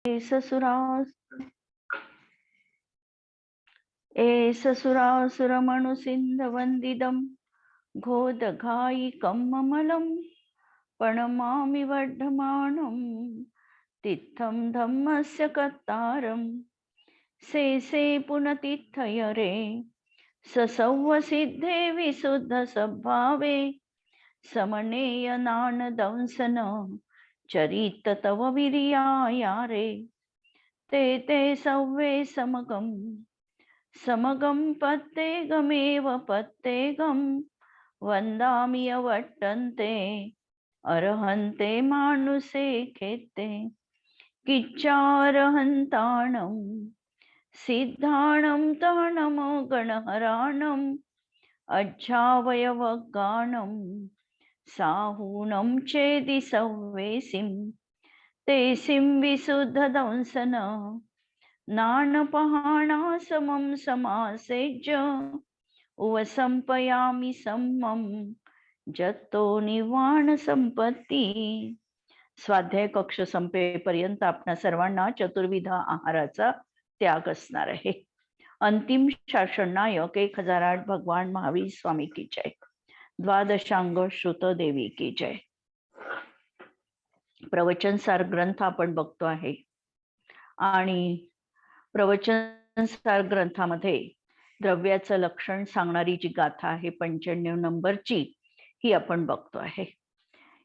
ससुरास ससुरासुरमनुसिन्धवन्दिदं घोदघायिकं ममलं प्रणमामि वर्धमानं तित्थं धम्मस्य कर्तारं से पुनतिथयरे ससौवसिद्धे विशुद्धसद्भावे समनेयनानदंसन चरित तव विरियायारे ते सव्वे समगं पत्तेगमेव पत्तेगं वन्दामि अवट्टन्ते अर्हन्ते मानुषे खेत्ते किच्चारहन्ताणं सिद्धाणं ताणमो गणहराणम् अज्झावयवगानं साहूनं चेदि सव्वेसिं तेसिं विशुद्धदंसन नानपहाणासमं समासेज्य उवसंपयामि सम्मं जत्तो निर्वाण संपत्ती. स्वाध्याय कक्ष संपेपर्यंत आपणा सर्वांना चतुर्विध आहाराचा त्याग असणार आहे. अंतिम शासन नायक 1008 भगवान महावीर स्वामी की जय. द्वादशांग श्रुत देवी की जय. प्रवचन सार ग्रंथ आपण बघतो आहे आणि प्रवचन सार ग्रंथामध्ये द्रव्याचं लक्षण सांगणारी जी गाथा आहे 95 नंबरची ही आपण बघतो आहे.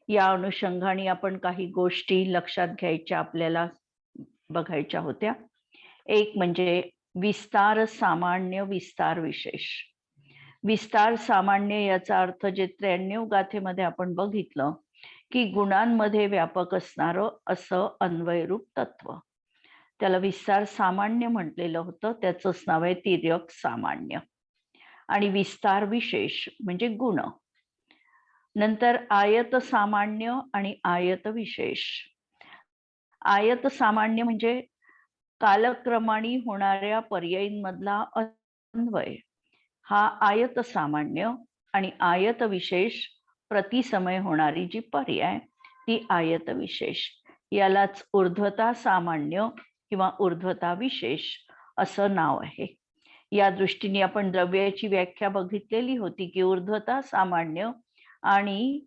या अनुषंगाने आपण काही गोष्टी लक्षात घ्यायच्या आपल्याला बघायच्या होत्या. एक म्हणजे विस्तार सामान्य, विस्तार विशेष. विस्तार सामान्य याचा अर्थ जे 93 गाथेमध्ये आपण बघितलं की गुणांमध्ये व्यापक असणारं असं अन्वयरूप तत्व, त्याला विस्तार सामान्य म्हटलेलं होतं. त्याचंच नाव आहे तिर्यक सामान्य. आणि विस्तार विशेष म्हणजे गुण. नंतर आयत सामान्य आणि आयत विशेष. आयत सामान्य म्हणजे कालक्रमाने होणाऱ्या पर्यायींमधला अन्वय, हा आयत सामान्य. आणि आयत विशेष प्रतिसमय होणारी जी पर्याय ती आयत विशेष. यालाच ऊर्ध्वता सामान्य किंवा ऊर्ध्वता विशेष असं नाव आहे. या दृष्टीने आपण द्रव्याची व्याख्या बघितलेली होती की ऊर्ध्वता सामान्य आणि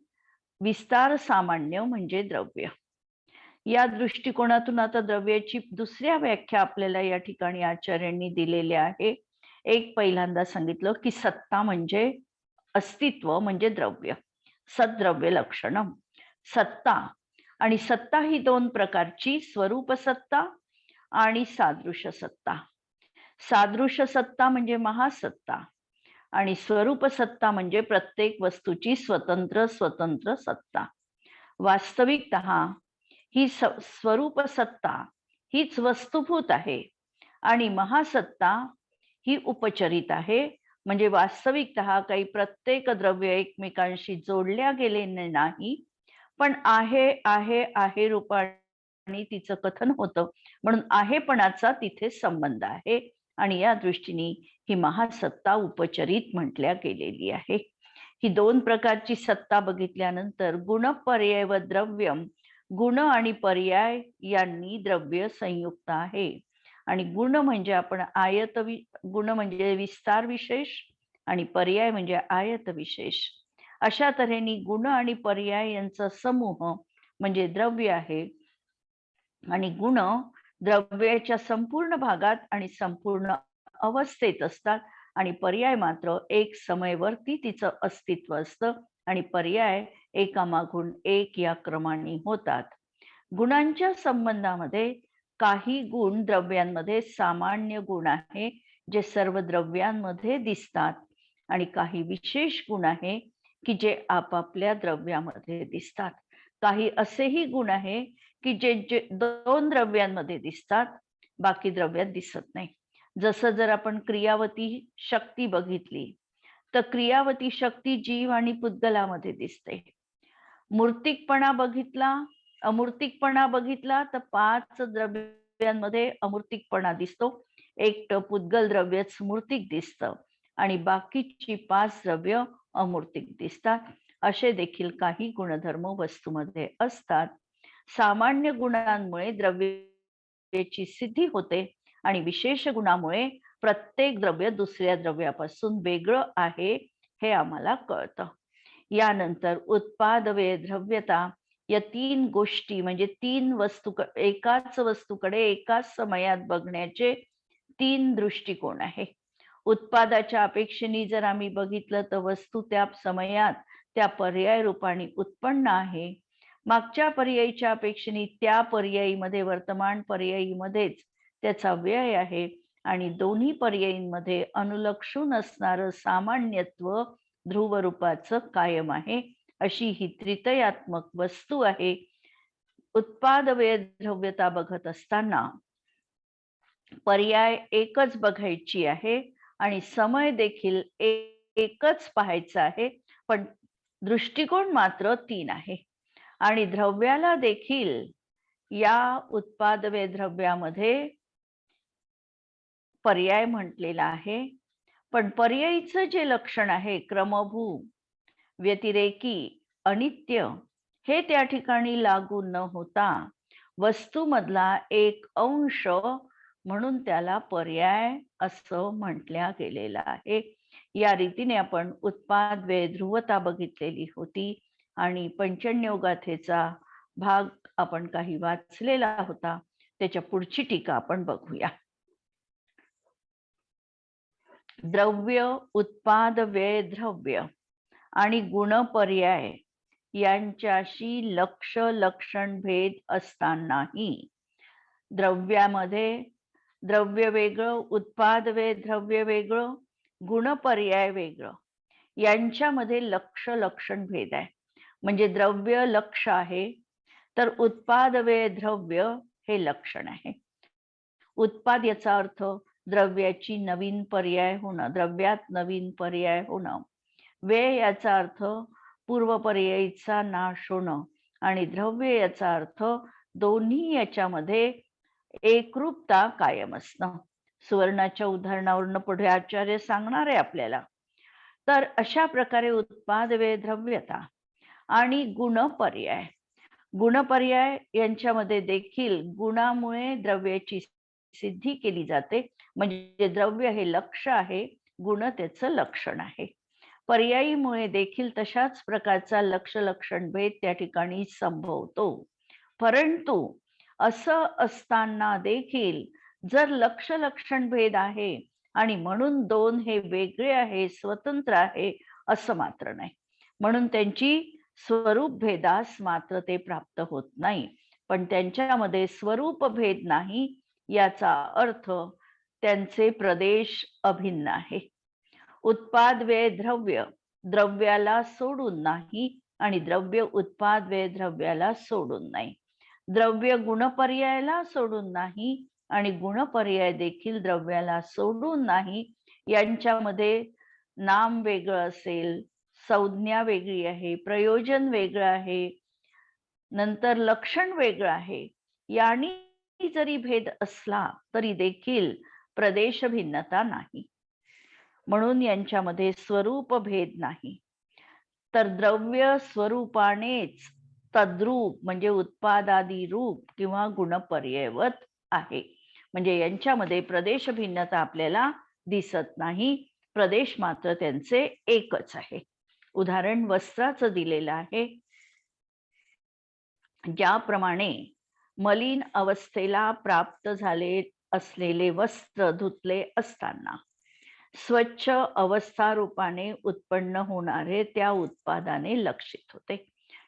विस्तार सामान्य म्हणजे द्रव्य. या दृष्टिकोनातून आता द्रव्याची दुसऱ्या व्याख्या आपल्याला या ठिकाणी आचार्यांनी दिलेल्या आहे. एक पहिल्यांदा सांगितलं की सत्ता म्हणजे अस्तित्व म्हणजे द्रव्य, सद्द्रव्य लक्षणम. सत्ता आणि सत्ता ही दोन प्रकारची, स्वरूप सत्ता आणि सादृश्य सत्ता. सादृश्य सत्ता म्हणजे महासत्ता आणि स्वरूप सत्ता म्हणजे प्रत्येक वस्तूची स्वतंत्र स्वतंत्र सत्ता. वास्तविकतः ही स्वरूप सत्ता हीच वस्तुभूत आहे आणि महासत्ता ही उपचरित आहे. म्हणजे वास्तविकतः काही प्रत्येक द्रव्य एकमेकांशी जोडल्या गेले नाही, पण आहे आहे आहे रूपाने तिचं कथन होतं, म्हणून आहेपणाचा तिथे संबंध आहे. आणि या दृष्टीने ही महासत्ता उपचरित म्हटल्या गेलेली आहे. ही दोन प्रकारची सत्ता बघितल्यानंतर गुण पर्याय व द्रव्यम, गुण आणि पर्याय यांनी द्रव्य संयुक्त आहे. आणि गुण म्हणजे आपण गुण म्हणजे विस्तार विशेष आणि पर्याय म्हणजे आयत विशेष. अशा तऱ्हेने गुण आणि पर्याय यांचा समूह म्हणजे द्रव्य आहे. आणि गुण द्रव्याच्या संपूर्ण भागात आणि संपूर्ण अवस्थेत असतात आणि पर्याय मात्र एक समयवरती तिचं अस्तित्व असतं आणि पर्याय एकामागून एक या क्रमाने होतात. गुणांच्या संबंधामध्ये काही गुण द्रव्यांमध्ये सामान्य गुण आहे जे सर्व द्रव्यांमध्ये दिसतात आणि काही विशेष गुण आहे की जे आपापल्या द्रव्यामध्ये दिसतात. काही असेही गुण आहे की जे दोन द्रव्यांमध्ये दिसतात, बाकी द्रव्यात दिसत नाही. जसं जर आपण क्रियावती शक्ती बघितली तर क्रियावती शक्ती जीव आणि पुद्गलामध्ये दिसते. मूर्तिकपणा बघितला, अमूर्तिकपणा बघितला तर 5 द्रव्यांमध्ये अमूर्तिकपणा दिसतो. एक पुद्गल द्रव्यच मूर्तिक दिसतं आणि बाकीची 5 द्रव्य अमूर्तिक दिसतात. असे देखील काही गुणधर्म वस्तूमध्ये असतात. सामान्य गुणांमुळे द्रव्य द्रव्याची सिद्धी होते आणि विशेष गुणामुळे प्रत्येक द्रव्य दुसऱ्या द्रव्यापासून वेगळं आहे हे आम्हाला कळतं. यानंतर उत्पाद, व्यय, द्रव्यता या 3 गोष्टी म्हणजे 3 एकाच वस्तूकडे एकाच समयात बघण्याचे 3 दृष्टिकोन आहे. उत्पादाच्या अपेक्षेने जर आम्ही बघितलं तर वस्तू त्या समयात त्या पर्याय रूपाने उत्पन्न आहे. मागच्या पर्यायीच्या अपेक्षेने त्या पर्यायीमध्ये वर्तमान पर्यायीमध्येच त्याचा व्यय आहे आणि दोन्ही पर्यायींमध्ये अनुलक्षून असणारं सामान्यत्व ध्रुव रूपाचं कायम आहे. अशी ही त्रितयात्मक वस्तू आहे. उत्पाद, व्यय, द्रव्यता बघत असताना पर्याय एकच बघायची आहे आणि समय देखील एकच पाहायचा आहे, पण दृष्टिकोन मात्र 3 आहे. आणि द्रव्याला देखील या उत्पाद, व्यय, द्रव्यामध्ये पर्याय म्हटलेला आहे. पण पर्यायीचं जे लक्षण आहे क्रमभू, व्यतिरेकी, अनित्य हे त्या ठिकाणी लागू न होता वस्तूमधला एक अंश म्हणून त्याला पर्याय असं म्हटल्या गेलेलं आहे. या रीतीने आपण उत्पाद, व्यय, ध्रुवता बघितलेली होती आणि पंचन्य गाथेचा भाग आपण काही वाचलेला होता. त्याच्या पुढची टीका आपण बघूया. द्रव्य, उत्पाद, व्यय, द्रव्य आणि गुणपर्याय यांच्याशी लक्षण भेद असतानाही द्रव्यामध्ये द्रव्य वेगळं, उत्पाद, व्यय, द्रव्य वेगळं, गुणपर्याय वेगळं, यांच्यामध्ये लक्षण भेद आहे. म्हणजे द्रव्य लक्ष आहे तर उत्पाद, व्यय, द्रव्य हे लक्षण आहे. उत्पाद याचा अर्थ द्रव्याची नवीन पर्याय होणं, द्रव्यात नवीन पर्याय होणं. व्यय याचा अर्थ पूर्व पर्यायीचा नाश होणं आणि द्रव्य याचा अर्थ दोन्ही याच्यामध्ये एकरूपता कायम असणं. सुवर्णाच्या उदाहरणावरून पुढे आचार्य सांगणार आहे आपल्याला. तर अशा प्रकारे उत्पाद, व्यय, द्रव्यता आणि गुणपर्याय यांच्यामध्ये देखील गुणामुळे द्रव्याची सिद्धी केली जाते. म्हणजे द्रव्य हे लक्ष आहे, गुण त्याचं लक्षण आहे. पर्यायीमुळे देखील तशाच प्रकारचा लक्षण भेद त्या ठिकाणी संभवतो. परंतु असं असताना देखील जर लक्षण भेद आहे आणि म्हणून 2 हे वेगळे आहे, स्वतंत्र आहे असं मात्र नाही. म्हणून त्यांची स्वरूप भेदास मात्र ते प्राप्त होत नाही. पण त्यांच्यामध्ये स्वरूप भेद नाही याचा अर्थ त्यांचे प्रदेश अभिन्न आहे. उत्पाद, व्यय, द्रव्य द्रव्याला सोडून नाही आणि द्रव्य उत्पाद, व्यय, द्रव्याला सोडून नाही. द्रव्य गुणपर्यायाला सोडून नाही आणि गुणपर्याय देखील द्रव्याला सोडून नाही. यांच्यामध्ये नाम वेगळं असेल, संज्ञा वेगळी आहे, प्रयोजन वेगळं आहे, नंतर लक्षण वेगळं आहे. यांनी जरी भेद असला तरी देखील प्रदेश भिन्नता नाही. म्हणून यांच्यामध्ये स्वरूप भेद नाही. तर द्रव्य स्वरूपानेच तद्रूप म्हणजे उत्पादादी रूप किंवा गुणपर्यायवत आहे. म्हणजे यांच्यामध्ये प्रदेश भिन्नता आपल्याला दिसत नाही. प्रदेश मात्र त्यांचे एकच आहे. उदाहरण वस्त्राचं दिलेलं आहे. ज्याप्रमाणे मलिन अवस्थेला प्राप्त झाले असलेले वस्त्र धुतले असताना स्वच्छ अवस्था रूपाने उत्पन्न होणारे त्या उत्पादाने लक्षित होते.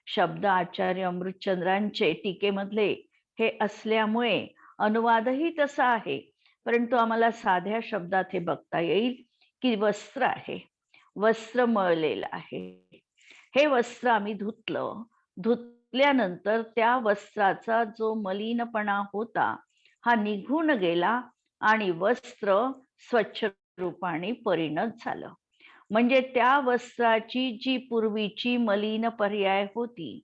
शब्द आचार्य अमृतचंद्रांचे टीकेमधले हे असल्यामुळे अनुवादही तसा आहे. परंतु आम्हाला साध्या शब्दात हे बघता येईल की वस्त्र आहे, वस्त्र मळलेलं आहे. हे वस्त्र आम्ही धुतल्यानंतर त्या वस्त्राचा जो मलिनपणा होता हा निघून गेला आणि वस्त्र स्वच्छ रूपाने परिणत झालं. म्हणजे त्या वस्त्राची जी पूर्वीची मलिन पर्याय होती,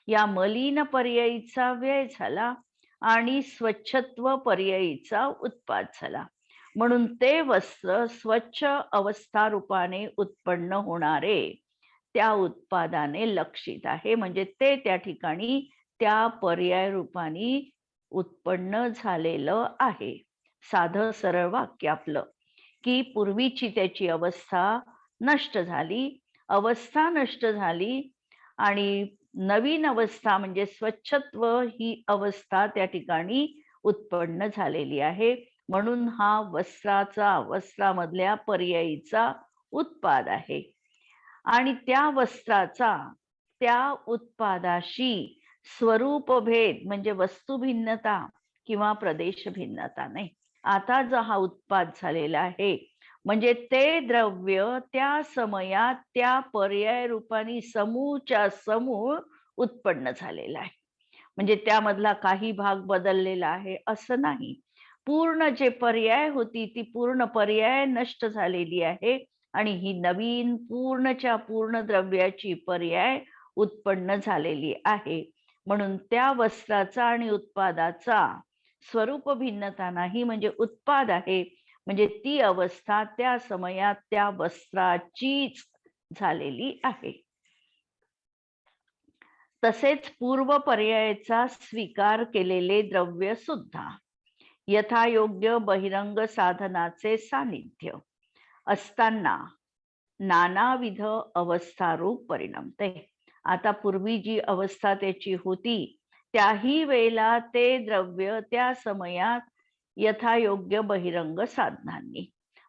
या मलिन पर्यायीचा व्यय झाला आणि स्वच्छत्व पर्यायीचा उत्पाद झाला. म्हणून ते वस्त्र स्वच्छ अवस्था रूपाने उत्पन्न होणारे त्या उत्पादाने लक्षित आहे. म्हणजे ते त्या ठिकाणी त्या पर्याय रूपाने उत्पन्न झालेलं आहे. साधं सरळ वाक्य आपलं, की पूर्वीची त्याची अवस्था नष्ट झाली, अवस्था नष्ट झाली आणि नवीन अवस्था म्हणजे स्वच्छत्व ही अवस्था त्या ठिकाणी उत्पन्न झालेली आहे. म्हणून हा वस्त्रामधल्या पर्यायीचा उत्पाद आहे आणि त्या वस्त्राचा त्या उत्पादाशी स्वरूप भेद म्हणजे वस्तू भिन्नता किंवा प्रदेश भिन्नता नाही. आता जो हा उत्पाद झालेला आहे म्हणजे ते द्रव्य त्या समयात त्या पर्याय रूपाने समूहच्या समूह उत्पन्न झालेला आहे. म्हणजे त्यामधला काही भाग बदललेला आहे असं नाही. पूर्ण जे पर्याय होती ती पूर्ण पर्याय नष्ट झालेली आहे आणि ही नवीन पूर्णच्या पूर्ण द्रव्याची पर्याय उत्पन्न झालेली आहे. म्हणून त्या वस्त्राचा आणि उत्पादाचा स्वरूप भिन्नता नाही म्हणजे उत्पाद आहे. म्हणजे ती अवस्था त्या समयात त्या वस्त्राचीच झालेली आहे. तसेच पूर्व पर्यायाचा स्वीकार केलेले द्रव्य सुद्धा यथायोग्य बहिरंग साधनाचे सानिध्य असताना नानाविध अवस्थारूप परिणमते. आता पूर्वी जी अवस्था त्याची होती त्याही वेळेला ते द्रव्य त्या समयात यथायोग्य बहिरंग साधनांनी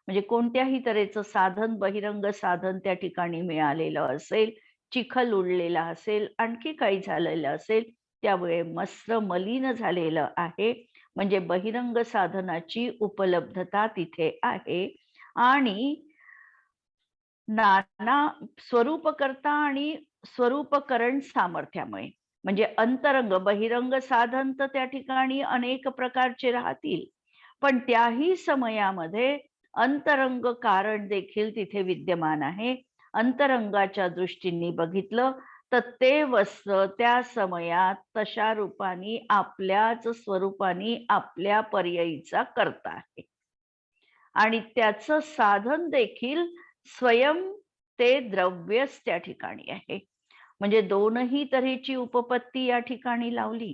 म्हणजे कोणत्याही तऱ्हेचं साधन बहिरंग साधन त्या ठिकाणी मिळालेलं असेल, चिखल उडलेला असेल, आणखी काही झालेलं असेल, त्यामुळे वस्त्र मलिन झालेलं आहे म्हणजे बहिरंग साधनाची उपलब्धता तिथे आहे आणि नाना स्वरूपकर्ता आणि स्वरूपकरण सामर्थ्यामुळे म्हणजे अंतरंग बहिरंग साधन तर त्या ठिकाणी अनेक प्रकारचे राहतील पण त्याही समयामध्ये अंतरंग कारण देखील तिथे विद्यमान आहे. अंतरंगाच्या दृष्टीने बघितलं तर ते वस्त्र त्या समयात तशा रूपाने आपल्याच स्वरूपाने आपल्या पर्यायीचा करता आहे आणि त्याचं साधन देखील स्वयं ते द्रव्यच त्या ठिकाणी आहे. म्हणजे दोनही तऱ्हेची उपपत्ती या ठिकाणी लावली.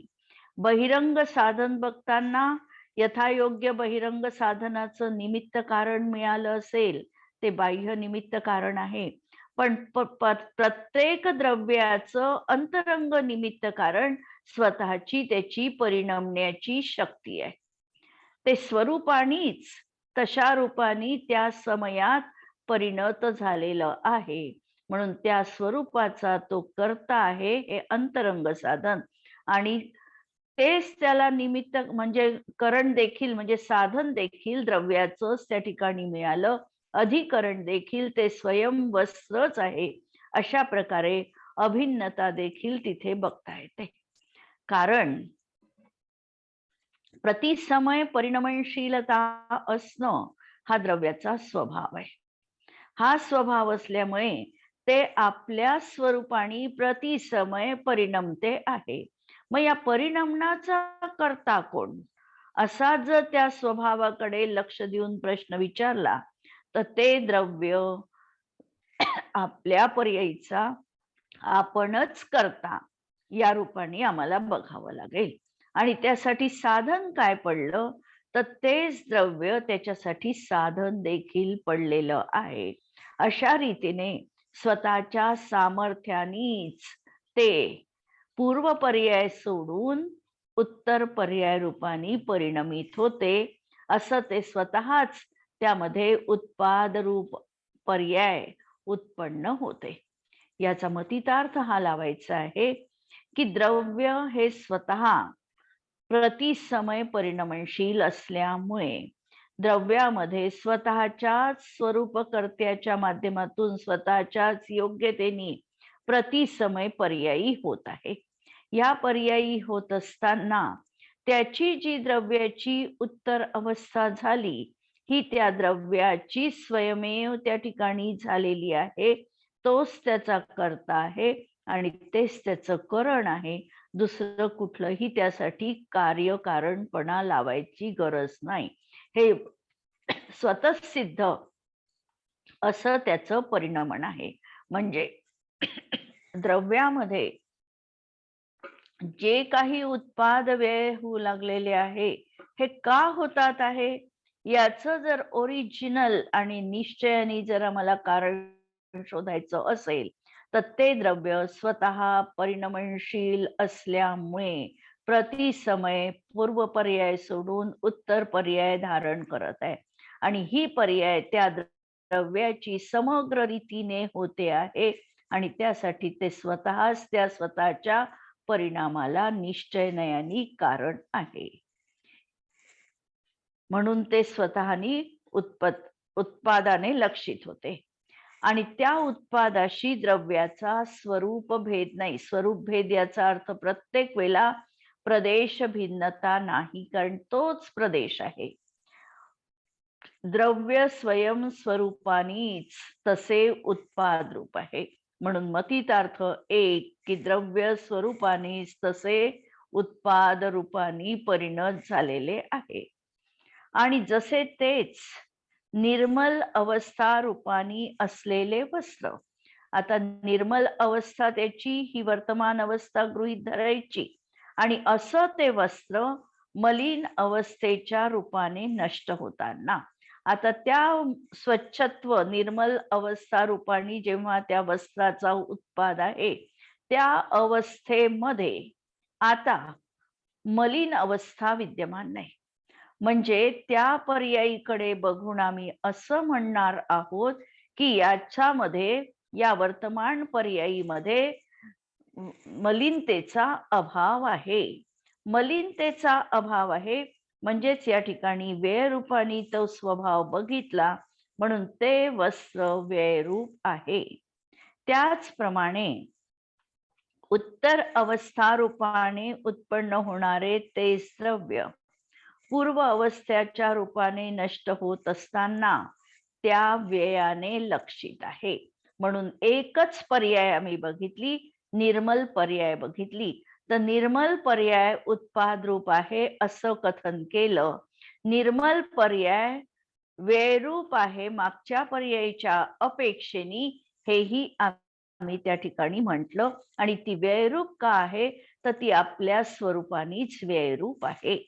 बहिरंग साधन बघताना यथायोग्य बहिरंग साधनाचं निमित्त कारण मिळालं असेल ते बाह्य निमित्त कारण आहे पण प्रत्येक द्रव्याचं अंतरंग निमित्त कारण स्वतःची त्याची परिणमण्याची शक्ती आहे. ते स्वरूपानीच तशा रूपाने त्या समयात परिणत झालेलं आहे. म्हणून त्या स्वरूपाचा तो कर्ता आहे हे अंतरंग साधन आणि तेच त्याला निमित्त म्हणजे करण देखील म्हणजे साधन देखील द्रव्याचंच त्या ठिकाणी मिळालं. अधिकरण देखील ते स्वयं वस्त्रच आहे. अशा प्रकारे अभिन्नता देखील तिथे बघता येते. कारण प्रतिसमय परिणमनशीलता असणं हा द्रव्याचा स्वभाव आहे. हा स्वभाव असल्यामुळे ते आपल्या स्वरूपाने प्रतिसमय परिणमते आहे. मग या परिणमनाचा कर्ता कोण असा जर त्या स्वभावाकडे लक्ष देऊन प्रश्न विचारला तर ते द्रव्य आपल्या पर्यायीचा आपणच करता या रूपाने आम्हाला बघावं लागेल आणि त्यासाठी साधन काय पडलं तर तेच द्रव्य त्याच्यासाठी साधन देखील पडलेलं आहे. अशा रीतीने स्वतःच्या सामर्थ्यानेच ते पूर्व पर्याय सोडून उत्तर पर्याय रूपाने परिणमित होते. असं ते स्वतःच त्यामध्ये उत्पाद रूप पर्याय उत्पन्न होते. याचा मतितार्थ हा लावायचा आहे की द्रव्य हे स्वतः प्रतिसमय परिणमनशील असल्यामुळे द्रव्यामध्ये स्वतःच्याच स्वरूपकर्त्याच्या माध्यमातून स्वतःच्याच योग्यतेने प्रतिसमय पर्यायी होत आहे. या पर्यायी होत असताना त्याची जी द्रव्याची उत्तर अवस्था झाली ही त्या द्रव्याची स्वयमेव त्या ठिकाणी झालेली आहे. तोच त्याचा कर्ता आहे आणि तेच त्याचं करण आहे. दुसरं कुठलंही त्यासाठी कार्यकारणपणा लावायची गरज नाही. हे स्वतः सिद्ध असं त्याचं परिणमन आहे. म्हणजे द्रव्यामध्ये जे काही उत्पाद व्यय होऊ लागलेले आहे हे का होतात आहे, याचं जर ओरिजिनल आणि निश्चयाने जर आम्हाला कारण शोधायचं असेल, तर ते द्रव्य स्वतः परिणमनशील असल्यामुळे प्रतिसमय पूर्व पर्याय सोडून उत्तर पर्याय धारण करत आहे आणि ही पर्याय त्या द्रव्याची समग्र रीतीने होते आहे आणि त्यासाठी ते स्वतःच त्या स्वतःच्या परिणामाला निश्चयनयानी कारण आहे. म्हणून ते स्वतःनी उत्पादाने लक्षित होते आणि त्या उत्पादाशी द्रव्याचा स्वरूप भेद नाही. स्वरूप भेद याचा अर्थ प्रत्येक वेळेला प्रदेश भिन्नता नाही, कारण तोच प्रदेश आहे. द्रव्य स्वयं स्वरूपानीच तसे उत्पाद रूप आहे. म्हणून मतितार्थ एक की द्रव्य स्वरूपानीच तसे उत्पाद रूपानी परिणत झालेले आहे. आणि जसे तेच निर्मल अवस्था रूपानी असलेले वस्त्र. आता निर्मल अवस्था त्याची ही वर्तमान अवस्था गृहीत धरायची आणि असं ते वस्त्र मलिन अवस्थेच्या रूपाने नष्ट होताना, आता त्या स्वच्छत्व निर्मल अवस्था रूपाने जेव्हा त्या वस्त्राचा उत्पाद आहे, त्या अवस्थेमध्ये आता मलिन अवस्था विद्यमान नाही. म्हणजे त्या पर्यायीकडे बघून आम्ही असं म्हणणार आहोत की याच्यामध्ये, या वर्तमान पर्यायीमध्ये मलिनतेचा अभाव आहे. मलिनतेचा अभाव आहे म्हणजेच या ठिकाणी व्ययरूपाने तो स्वभाव बघितला म्हणून ते वस्त्र व्ययरूप आहे. त्याचप्रमाणे उत्तर अवस्था रूपाने उत्पन्न होणारे तेच द्रव्य पूर्व अवस्थेच्या रूपाने नष्ट होत असताना त्या व्ययाने लक्षित आहे. म्हणून एकच पर्याय आम्ही बघितली, निर्मल पर्याय बघितली. तर निर्मल पर्याय उत्पाद रूप आहे असं कथन केलं. निर्मल पर्याय व्ययरूप आहे मागच्या पर्यायीच्या अपेक्षेने, हेही आम्ही त्या ठिकाणी म्हटलं. आणि ती व्ययरूप का आहे, तर ती आपल्या स्वरूपानेच व्ययरूप आहे.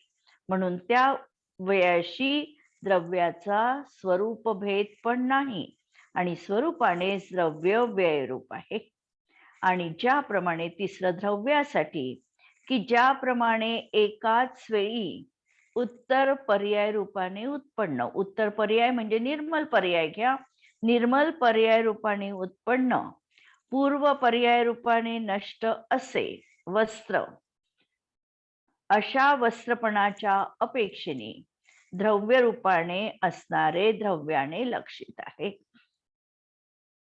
म्हणून त्या व्ययाशी द्रव्याचा स्वरूप भेद पण नाही आणि स्वरूपाने द्रव्य व्ययरूप आहे. आणि ज्याप्रमाणे तिसरं द्रव्यासाठी की ज्याप्रमाणे एकाच वेळी उत्तर पर्याय रूपाने उत्पन्न, उत्तर पर्याय म्हणजे निर्मल पर्याय घ्या, निर्मल पर्याय रूपाने उत्पन्न पूर्व पर्याय रूपाने नष्ट असे वस्त्र, अशा वस्त्रपणाच्या अपेक्षेने द्रव्य रूपाने असणारे द्रव्याने लक्षित आहे.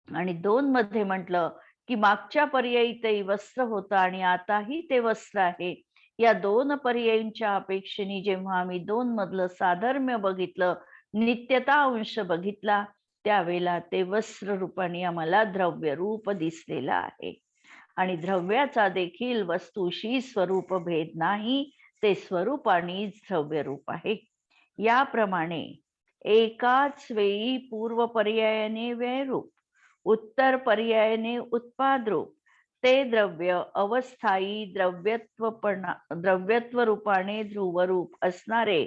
आणि 2 मध्ये म्हटलं की मागच्या पर्यायी ते वस्त्र होतं आणि आताही ते वस्त्र आहे. या 2 पर्यायींच्या अपेक्षेने जेव्हा आम्ही 2 मधलं साधर्म्य बघितलं, नित्यता अंश बघितला, त्यावेळेला ते वस्त्र रूपाने आम्हाला द्रव्य रूप दिसलेलं आहे. आणि द्रव्याचा देखील वस्तूशी स्वरूप भेद नाही, ते स्वरूपानेच द्रव्य रूप आहे. याप्रमाणे एकाच वेळी पूर्व पर्यायाने व्ययरूप, उत्तर पर्यायाने उत्पाद रूप ते द्रव्य अवस्थायी द्रव्यत्व रूपाने ध्रुवरूप असणारे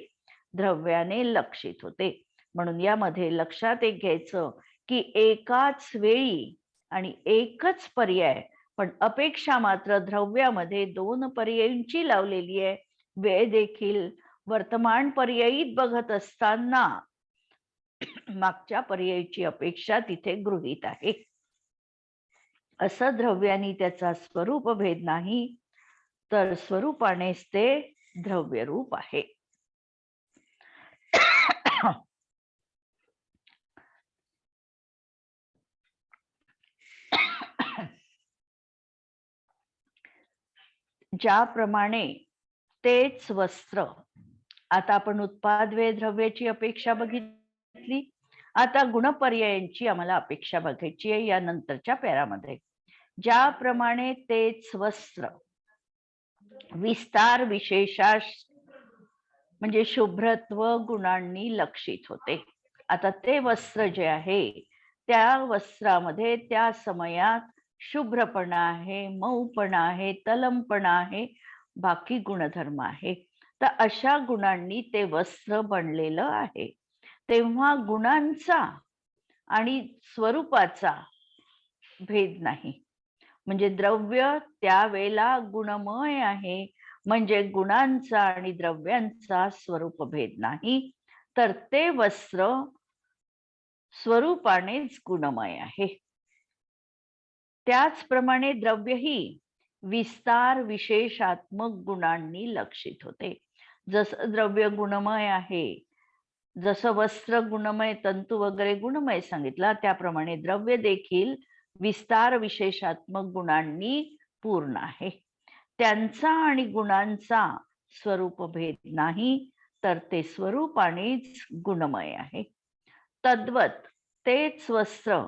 द्रव्याने लक्षित होते. म्हणून यामध्ये लक्षात एक घ्यायचं की एकाच वेळी आणि एकच पर्याय, पण अपेक्षा मात्र द्रव्यामध्ये 2 पर्यायींची लावलेली आहे. वेळ देखील वर्तमान पर्यायीत बघत असताना मागच्या पर्यायीची अपेक्षा तिथे गृहीत आहे. असं द्रव्याने त्याचा स्वरूप भेद नाही, तर स्वरूपानेच ते द्रव्य रूप आहे. ज्याप्रमाणे तेच वस्त्र, आता आपण उत्पाद व्यय द्रव्याची अपेक्षा बघितली, आता गुणपर्यायांची आम्हाला अपेक्षा बघायची आहे या नंतरच्या पॅरामध्ये. ज्याप्रमाणे तेच वस्त्र विस्तार विशेषाश म्हणजे शुभ्रत्व गुणांनी लक्षित होते. आता ते वस्त्र जे आहे त्या वस्त्रामध्ये त्या समयात शुभ्रपणा आहे, मऊपणा आहे, तलमपणा आहे, बाकी गुणधर्म आहे. तर अशा गुणांनी ते वस्त्र बनलेलं आहे. तेव्हा गुणांचा आणि स्वरूपाचा भेद नाही. म्हणजे द्रव्य त्यावेळेला गुणमय आहे, म्हणजे गुणांचा आणि द्रव्यांचा स्वरूप भेद नाही, तर ते वस्त्र स्वरूपानेच गुणमय आहे. त्याचप्रमाणे द्रव्यही विस्तार विशेषात्मक गुणांनी लक्षित होते. जसं द्रव्य गुणमय आहे, जसं वस्त्र गुणमय, तंतू वगैरे गुणमय सांगितला, त्याप्रमाणे द्रव्य देखील विस्तार विशेषात्मक गुणांनी पूर्ण आहे. त्यांचा आणि गुणांचा स्वरूप भेद नाही, तर ते स्वरूपानेच गुणमय आहे. तद्वत तेच वस्त्र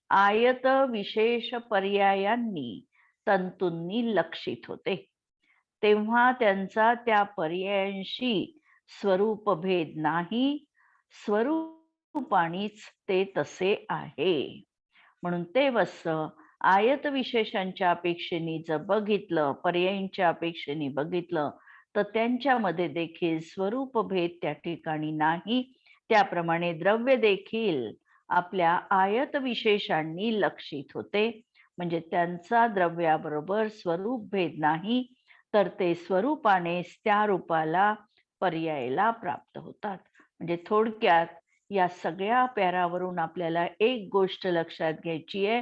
आयत विशेष पर्यायांनी तंतूंनी लक्षित होते, तेव्हा त्यांचा त्या पर्यायांशी स्वरूप भेद नाही, स्वरूपानेच ते तसे आहे. म्हणून ते वस्त्र आयत विशेषांच्या अपेक्षेने जर बघितलं, पर्यायींच्या अपेक्षेने बघितलं, तर त्यांच्यामध्ये देखील स्वरूप भेद त्या ठिकाणी नाही. त्याप्रमाणे द्रव्य देखील आपल्या आयत विशेषांनी लक्षित होते, म्हणजे त्यांचा द्रव्याबरोबर स्वरूप भेद नाही, तर ते स्वरूपानेच त्या रूपाला पर्यायाला प्राप्त होतात. म्हणजे थोडक्यात या सगळ्या पॅरावरून आपल्याला एक गोष्ट लक्षात घ्यायची आहे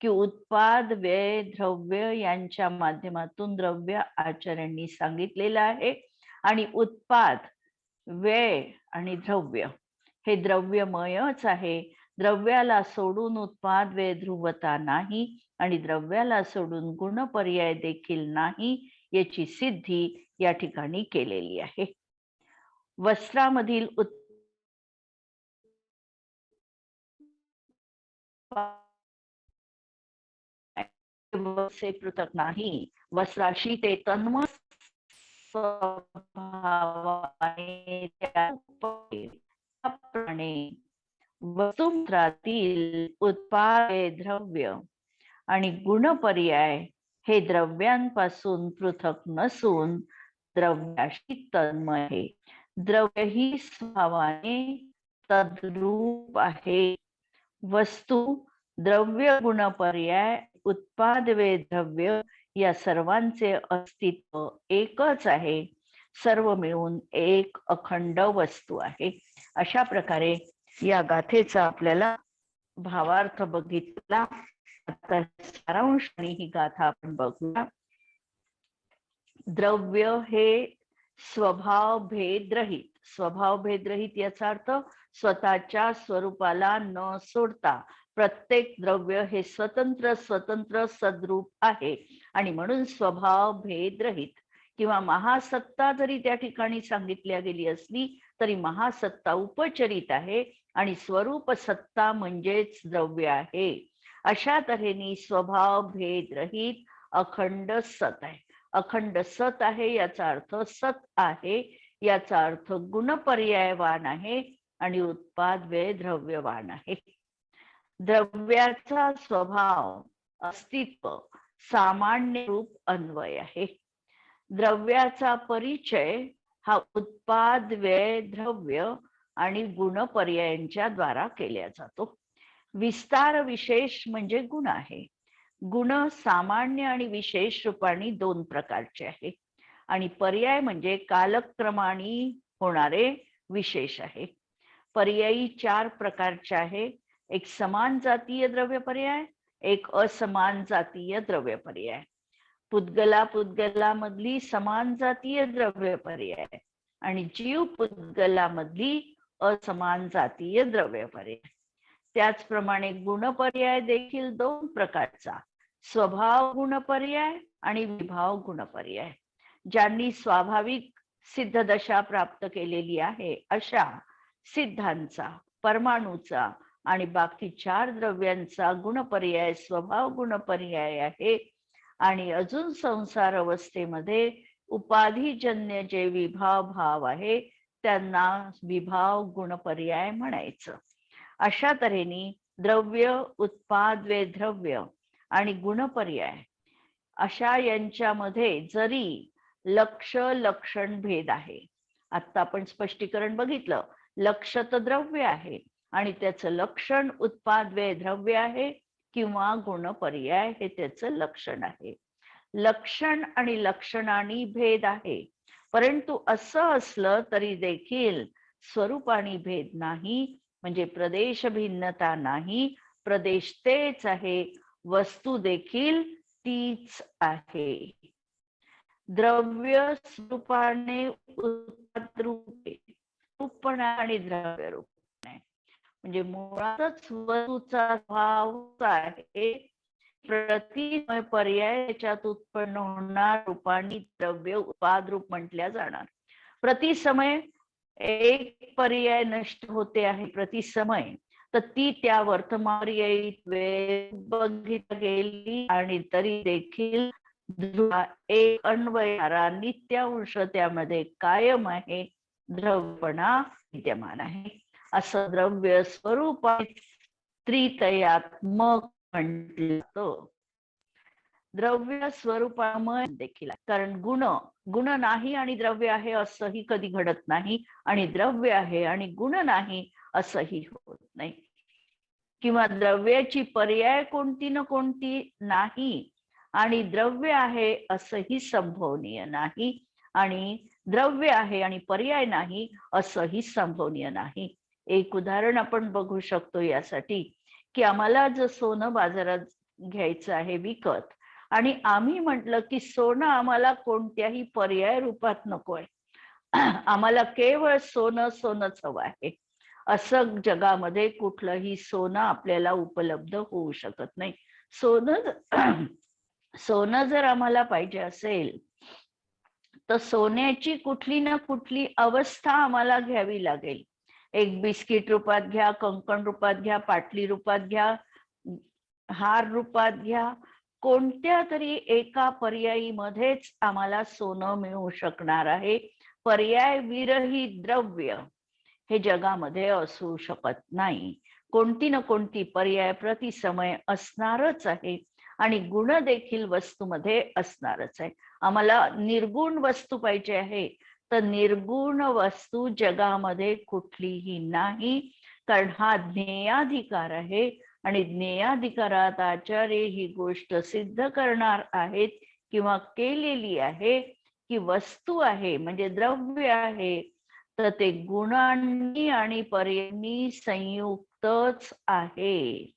की उत्पाद, व्यय, द्रव्य यांच्या माध्यमातून द्रव्य आचार्यांनी सांगितलेलं आहे, आणि उत्पाद, व्यय आणि द्रव्य हे द्रव्यमयच आहे. द्रव्याला सोडून उत्पाद, व्यय, ध्रुवता नाही, आणि द्रव्याला सोडून गुणपर्याय देखील नाही, याची सिद्धी या ठिकाणी केलेली आहे. वस्त्रामधील से पृथक नाही, वस्त्राशी ते तन्मय स्वभावाने त्याप्रमाणे वस्तुंत्रातील उत्पाद, द्रव्य आणि गुणपर्याय हे द्रव्यांपासून पृथक नसून द्रव्याशी तन्मय आहे. द्रव्य ही स्वभावाने तद्रूप आहे. वस्तू, द्रव्य, गुणपर्याय, उत्पाद, वे द्रव्य या सर्वांचे अस्तित्व एकच आहे. सर्व मिळून एक अखंड वस्तू आहे. अशा प्रकारे या गाथेचा आपल्याला भावार्थ बघितला. आता सारांश आणि ही गाथा आपण बघूया. द्रव्य हे स्वभाव भेदरहित, स्वभाव भेदरहित याचा अर्थ स्वतःच्या स्वरूपाला न सोडता प्रत्येक द्रव्य हे स्वतंत्र स्वतंत्र सद्रूप आहे, आणि म्हणून स्वभाव भेदरहित किंवा महासत्ता जरी त्या ठिकाणी सांगितल्या गेली असली तरी महासत्ता उपचरित आहे, आणि स्वरूप सत्ता म्हणजेच द्रव्य आहे. अशा तऱ्हेने स्वभाव भेदरहित अखंड सत आहे. अखंड सत आहे याचा अर्थ सत आहे, याचा अर्थ गुणपर्यायवान आहे आणि उत्पाद, व्यय, द्रव्यवान आहे. द्रव्याचा स्वभाव, अस्तित्व सामान्य रूप अन्वय आहे. द्रव्याचा परिचय हा उत्पाद, व्यय, द्रव्य आणि गुणपर्यायांच्या द्वारा केला जातो. विस्तार विशेष म्हणजे गुण आहे. गुण सामान्य आणि विशेष रूपाने दोन प्रकारचे आहे, आणि पर्याय म्हणजे कालक्रमाने होणारे विशेष आहे. पर्यायी चार प्रकारचे आहे. एक समान जातीय द्रव्य पर्याय, एक असमान जातीय द्रव्य पर्याय, पुद्गला पुद्गलामधली समान जातीय द्रव्य पर्याय, आणि जीव पुद्गलामधली असमान जातीय द्रव्य पर्याय. त्याचप्रमाणे गुणपर्याय देखील दोन प्रकारचा, स्वभाव गुणपर्याय आणि विभाव गुणपर्याय. ज्यांनी स्वाभाविक सिद्ध दशा प्राप्त केलेली आहे अशा सिद्धांचा, परमाणूचा आणि बाकी चार द्रव्यांचा गुणपर्याय स्वभाव गुणपर्याय आहे. आणि अजून संसार अवस्थेमध्ये उपाधिजन्य जे विभाव भाव आहे त्यांना विभाव गुणपर्याय म्हणायचं. अशा तऱ्हेने द्रव्य, उत्पाद, वे द्रव्य आणि गुणपर्याय अशा यांच्यामध्ये जरी लक्ष लक्षण भेद आहे, आता आपण स्पष्टीकरण बघितलं, लक्ष तर द्रव्य आहे आणि त्याचं लक्षण उत्पाद व्यय द्रव्य आहे किंवा गुणपर्याय हे त्याचं लक्षण आहे. लक्षण आणि लक्षणाने भेद आहे, परंतु असं असलं तरी देखील स्वरूपाने भेद नाही, म्हणजे प्रदेश भिन्नता नाही, प्रदेश तेच आहे, वस्तू देखील तीच आहे. द्रव्य स्वरूपाने उत्पाद रूपे, रूपपणा आणि द्रव्य रूपणे, म्हणजे मुळातच वस्तूचा भाव आहे. प्रतिमय पर्याय त्याच्यात उत्पन्न होणार रूपाने द्रव्य उत्पाद रूप म्हटल्या जाणार. प्रतिसमय एक पर्याय नष्ट होते आहे प्रतिसमय, तर ती त्या वर्तमानपर्यायी वेळ बघितली गेली आणि तरी देखील एक अन्वयारा नित्यांश त्यामध्ये कायम आहे, द्रव्यपणा विद्यमान आहे. असं द्रव्य स्वरूपात त्रितयात्मक म्हटलं जातं. द्रव्य स्वरूपामय देखील, कारण गुण नाही आणि द्रव्य आहे असंही कधी घडत नाही, आणि द्रव्य आहे आणि गुण नाही असंही होत नाही, किंवा द्रव्याची पर्याय कोणती न कोणती नाही आणि द्रव्य आहे असंही संभवनीय नाही, आणि द्रव्य आहे आणि पर्याय नाही असंही संभवनीय नाही. एक उदाहरण आपण बघू शकतो यासाठी, की आम्हाला जर सोनं बाजारात घ्यायचं आहे विकत, आणि आम्ही म्हटलं की सोनं आम्हाला कोणत्याही पर्याय रूपात नकोय, आम्हाला केवळ सोनंच हवं आहे, असं जगामध्ये कुठलंही सोनं आपल्याला उपलब्ध होऊ शकत नाही. सोनं जर आम्हाला पाहिजे असेल तर सोन्याची कुठली ना कुठली अवस्था आम्हाला घ्यावी लागेल. एक बिस्किट रूपात घ्या, कंकण रूपात घ्या, पाटली रूपात घ्या, हार रूपात घ्या, कोणत्या तरी एका पर्यायी मध्येच आम्हाला सोनं मिळू शकणार आहे. पर्याय विरहित द्रव्य हे जगामध्ये असू शकत नाही. कोणती ना कोणती पर्याय प्रतिसमय असणारच आहे आणि गुण देखील वस्तूमध्ये असणारच आहे. आम्हाला निर्गुण वस्तू पाहिजे आहे, तर निर्गुण वस्तू जगामध्ये कुठलीही नाही, कारण हा ज्ञेयाधिकार आहे आणि ज्ञेयाधिकारात आचार्य ही गोष्ट सिद्ध करणार आहेत किंवा केलेली आहे की वस्तू आहे म्हणजे द्रव्य आहे, तर ते गुणांनी आणि पर्यायांनी संयुक्तच आहे.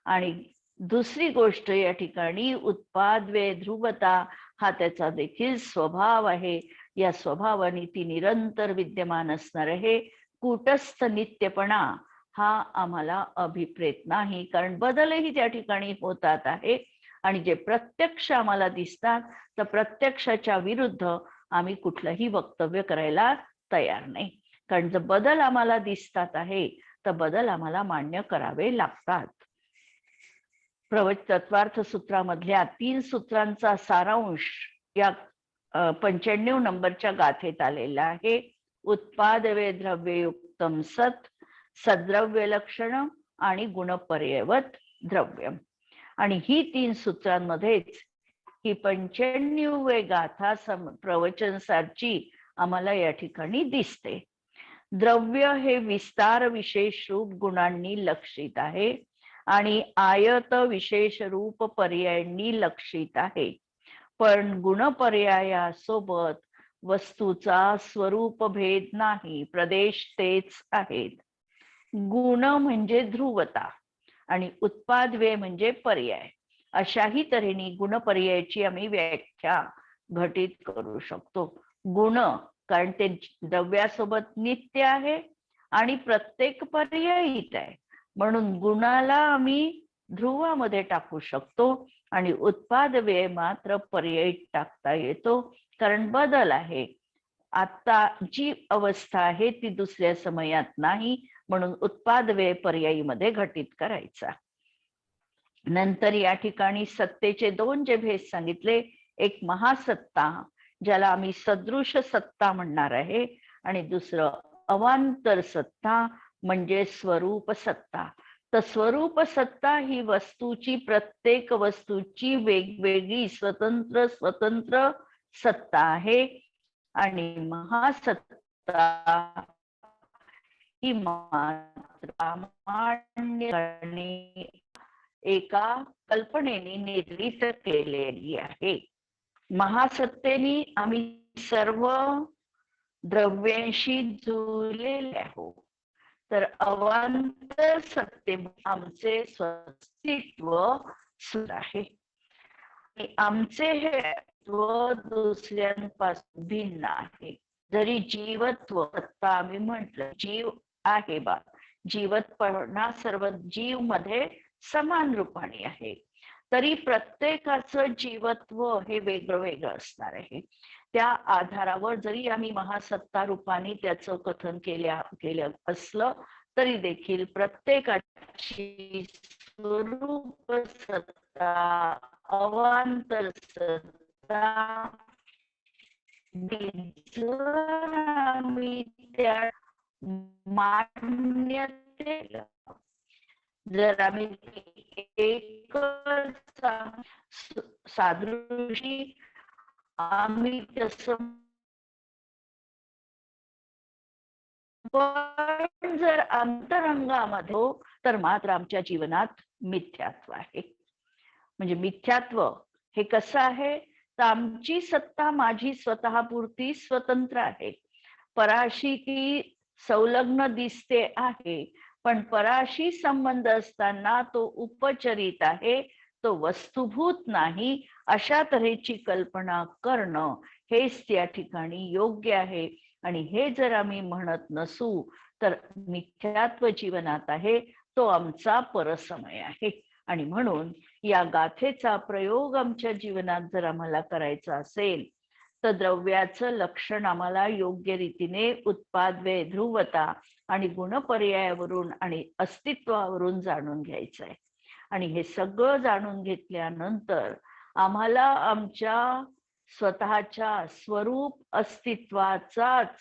आणि दुसरी गोष्ट या ठिकाणी उत्पाद व्यय ध्रुवता हा त्याचा देखील स्वभाव आहे. या स्वभावाने ती निरंतर विद्यमान असणार आहे. कूटस्थ नित्यपणा हा आम्हाला अभिप्रेत नाही, कारण बदलही त्या ठिकाणी होतात आहे आणि जे प्रत्यक्ष आम्हाला दिसतात तर प्रत्यक्षाच्या विरुद्ध आम्ही कुठलंही वक्तव्य करायला तयार नाही, कारण जर बदल आम्हाला दिसतात आहे तर बदल आम्हाला मान्य करावे लागतात. तत्वार्थ सूत्रामधल्या 3 सूत्रांचा सारांश या 95 नंबरच्या गाथेत आलेला आहे. उत्पाद वे द्रव्ययुक्तम सत, सद्रव्य लक्षण आणि गुणपर्यवत द्रव्य. आणि ही 3 सूत्रांमध्येच ही 95 गाथा प्रवचनसारची आम्हाला या ठिकाणी दिसते. द्रव्य हे विस्तार विशेष रूप गुणांनी लक्षित आहे आणि आयत विशेष रूप पर्यायांनी लक्षित आहे, पण गुणपर्यायासोबत वस्तूचा स्वरूप भेद नाही, प्रदेश तेच आहेत. गुण म्हणजे ध्रुवता आणि उत्पाद व्यय म्हणजे पर्याय. अशाही तऱ्हेने गुणपर्यायाची आम्ही व्याख्या घटित करू शकतो. गुण कारण ते द्रव्यासोबत नित्य आहे आणि प्रत्येक पर्यायीत आहे, म्हणून गुणाला आम्ही ध्रुवामध्ये टाकू शकतो आणि उत्पाद व्यय मात्र पर्यायीत टाकता येतो, कारण बदल आहे. आता जी अवस्था आहे ती दुसऱ्या समयात नाही, म्हणून उत्पाद व्यय पर्यायीमध्ये घटित करायचा. नंतर या ठिकाणी सत्तेचे 2 जे भेद सांगितले, एक महासत्ता ज्याला आम्ही सदृश सत्ता म्हणणार आहे आणि दुसरं अवांतर सत्ता म्हणजे स्वरूप सत्ता. तर स्वरूप सत्ता ही वस्तूची, प्रत्येक वस्तूची वेगवेगळी स्वतंत्र स्वतंत्र सत्ता आहे. आणि महासत्ता ही मात्र प्रामाण्य एका कल्पनेने निर्मित केलेली आहे. महासत्तेने आम्ही सर्व द्रव्यांशी जुळलेले आहोत. तर अवांतर सत्ते आमचे अस्तित्व सुरू आहे. आमचे हे अस्तित्व दुसऱ्यांपासून भिन्न आहे. जरी जीवत्व सत्ता आम्ही म्हटलं, जीव आहे बा, जीवत्पणा सर्व जीव मध्ये समान रूपाने आहे, तरी प्रत्येकाचं जीवत्व हे वेगळं वेगळं असणार आहे. त्या आधारावर जरी आम्ही महासत्ता रूपाने त्याचं कथन केलं असलं तरी देखील प्रत्येकाची स्वरूप सत्ता, अवांतर सत्ता आम्ही त्या मान्यते, जर आम्ही एक सादृशी आम्ही तसं, पण जर अंतरंगामध्ये हो तर मात्र आमच्या जीवनात मिथ्यात्व आहे. म्हणजे मिथ्यात्व हे कसं आहे, तर आमची सत्ता माझी स्वतःपुरती स्वतंत्र आहे. पराशी ती संलग्न दिसते आहे, पण पराशी संबंध असताना तो उपचरित आहे, तो वस्तुभूत नाही. अशा तऱ्हेची कल्पना करणं हेच त्या ठिकाणी योग्य आहे. आणि हे जर आम्ही म्हणत नसू तर मिथ्यात्व जीवनात आहे, तो आमचा परसमय आहे. आणि म्हणून या गाथेचा प्रयोग आमच्या जीवनात जर आम्हाला करायचा असेल तर द्रव्याचं लक्षण आम्हाला योग्य रीतीने उत्पाद, व्यय, ध्रुवता आणि गुणपर्यायावरून आणि अस्तित्वावरून जाणून घ्यायचं आहे. आणि हे सगळं जाणून घेतल्यानंतर आम्हाला आमच्या स्वतःच्या स्वरूप अस्तित्वाचाच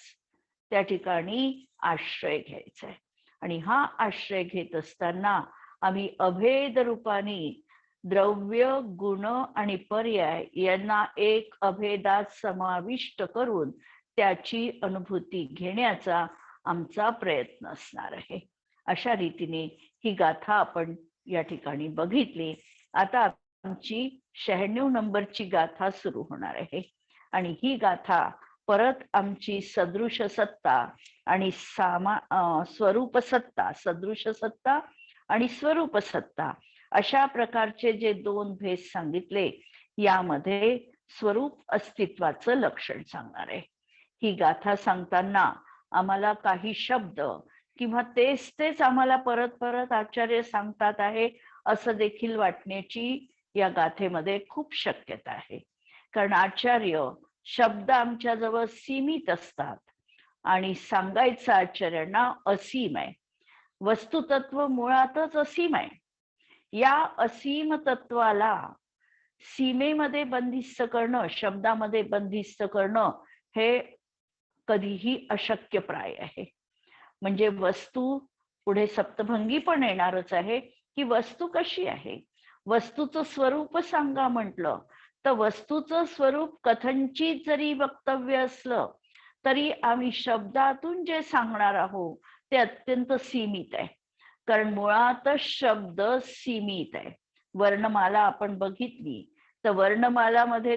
त्या ठिकाणी आश्रय घ्यायचा आहे. आणि हा आश्रय घेत असताना आम्ही अभेद रूपाने द्रव्य, गुण आणि पर्याय यांना एक अभेदात समाविष्ट करून त्याची अनुभूती घेण्याचा आमचा प्रयत्न असणार आहे. अशा रीतीने ही गाथा आपण या ठिकाणी बघितली. आता आमची 96 नंबरची गाथा सुरू होणार आहे. आणि ही गाथा परत आमची सदृश सत्ता आणि स्वरूप सत्ता, सदृश सत्ता आणि स्वरूप सत्ता अशा प्रकारचे जे दोन भेद सांगितले, यामध्ये स्वरूप अस्तित्वाचं लक्षण सांगणार आहे. ही गाथा सांगताना आम्हाला काही शब्द किंवा तेच आम्हाला परत परत आचार्य सांगतात आहे असं देखील वाटण्याची या गाथेमध्ये खूप शक्यता आहे. कारण आचार्य शब्द आमच्या जवळ सीमित असतात आणि सांगायचं आचार्यांना असीम आहे. वस्तुतत्व मुळातच असीम आहे. या असीम तत्वाला सीमेमध्ये बंदिस्त करणं, शब्दामध्ये बंदिस्त करणं हे कधीही अशक्यप्राय आहे. म्हणजे वस्तू पुढे सप्तभंगी पण येणारच आहे की वस्तू कशी आहे. वस्तूचं स्वरूप सांगा म्हटलं तर वस्तूचं स्वरूप कथनचित जरी वक्तव्य असलं तरी आम्ही शब्दातून जे सांगणार आहोत ते अत्यंत सीमित आहे. कारण मुळातच शब्द सीमित आहे. वर्णमाला आपण बघितली तर वर्णमालामध्ये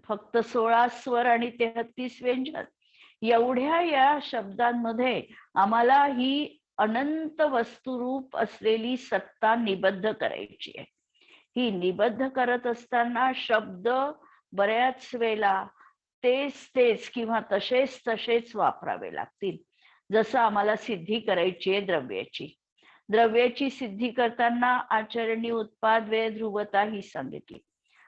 फक्त 16 स्वर आणि 33 व्यंजन, एवढ्या या शब्दांमध्ये आम्हाला ही अनंत वस्तुरूप असलेली सत्ता निबद्ध करायची आहे. ही निबद्ध करत असताना शब्द बऱ्याच वेळेला तेच किंवा तसेच वापरावे लागतील. जसं आम्हाला सिद्धी करायची आहे द्रव्याची सिद्धी करताना आचार्यांनी उत्पाद, व्यय, ध्रुवता ही सांगितली.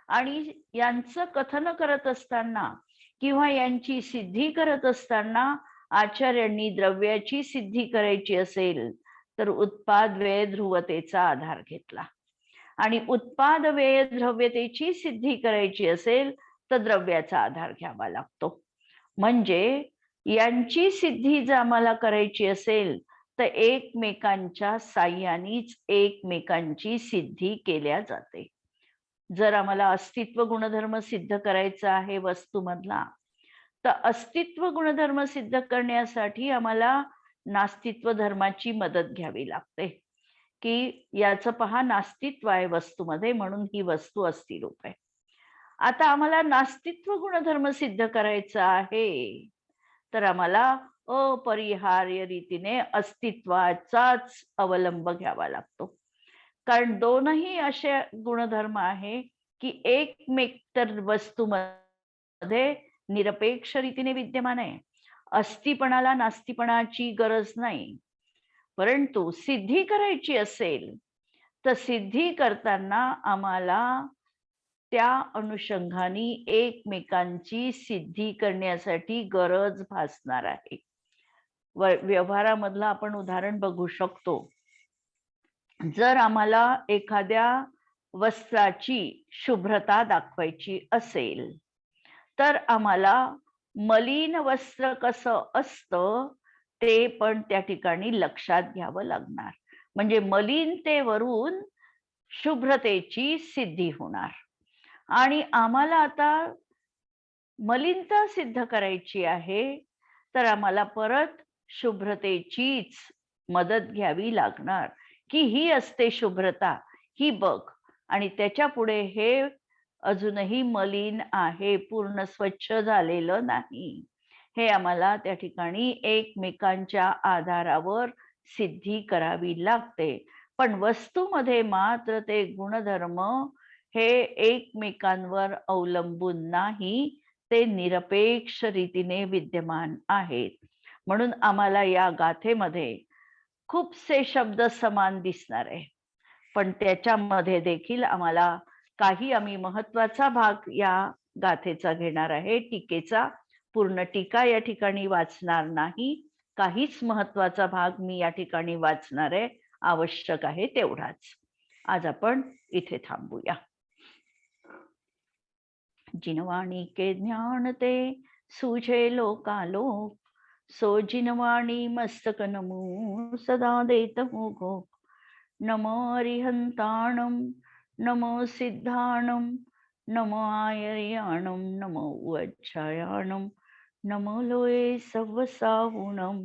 आणि यांचं कथन करत असताना किंवा यांची सिद्धी करत असताना आचार्यांनी द्रव्याची सिद्धी करायची असेल तर उत्पाद, व्यय, ध्रुवतेचा आधार घेतला. आणि उत्पाद, व्यय, द्रव्यतेची सिद्धी करायची असेल तर द्रव्याचा आधार घ्यावा लागतो. म्हणजे यांची सिद्धी जर आम्हाला करायची असेल तर एकमेकांच्या साह्यानेच एकमेकांची सिद्धी केल्या जाते. जर आम्हाला अस्तित्व गुणधर्म सिद्ध करायचा आहे वस्तूमधला, तर अस्तित्व गुणधर्म सिद्ध करण्यासाठी आम्हाला नास्तित्व धर्माची मदत घ्यावी लागते, की याचं पहा नास्तित्व आहे वस्तूमध्ये म्हणून ही वस्तू अस्थिरूप आहे. आता आम्हाला नास्तित्व गुणधर्म सिद्ध करायचा आहे, तर आम्हाला अपरिहार्य रीतीने अस्तित्वाचाच अवलंब घ्यावा लागतो. कारण दोनही असे गुणधर्म आहे की एकमेक तर वस्तूमध्ये निरपेक्ष रीतीने विद्यमान आहे. अस्तिपणाला नास्तिपणाची गरज नाही. परंतु सिद्धी करायची असेल तर सिद्धी करताना आम्हाला त्या अनुषंगाने एकमेकांची सिद्धी करण्यासाठी गरज भासणार आहे. व्यवहारामधलं आपण उदाहरण बघू शकतो. जर आम्हाला एखाद्या वस्त्राची शुभ्रता दाखवायची असेल तर आम्हाला मलिन वस्त्र कसं असतं ते पण त्या ठिकाणी लक्षात घ्यावं लागणार. म्हणजे मलिनतेवरून शुभ्रतेची सिद्धी होणार. आणि आम्हाला आता मलिनता सिद्ध करायची आहे तर आम्हाला परत शुभ्रतेचीच मदत घ्यावी लागणार, की ही असते शुभ्रता, ही बघ. आणि त्याच्या पुढे हे अजूनही मलिन आहे, पूर्ण स्वच्छ झालेलं नाही. हे आम्हाला त्या ठिकाणी एकमेकांच्या आधारावर सिद्धी करावी लागते. पण वस्तूमध्ये मात्र ते गुणधर्म हे एकमेकांवर अवलंबून नाही, ते निरपेक्ष रीतीने विद्यमान आहेत. म्हणून आम्हाला या गाथेमध्ये खूपसे शब्द समान दिसणार आहे, पण त्याच्यामध्ये देखील आम्हाला काही आम्ही महत्वाचा भाग या गाथेचा घेणार आहे. टीकेचा पूर्ण टीका या ठिकाणी वाचणार नाही. काहीच महत्वाचा भाग मी या ठिकाणी वाचणार आहे, आवश्यक आहे तेवढाच. आज आपण इथे थांबूया. जिनवाणी के ज्ञान ते सूझे लोकालोक, सो जिनवाणी मस्तक नमो सदा देत हो घोक. नमो अरिहंताणम, नमो सिद्धाणम, नमो आयर्याणम, नमो उच्चायाणम, नमो लोये सव्वसाहुणम.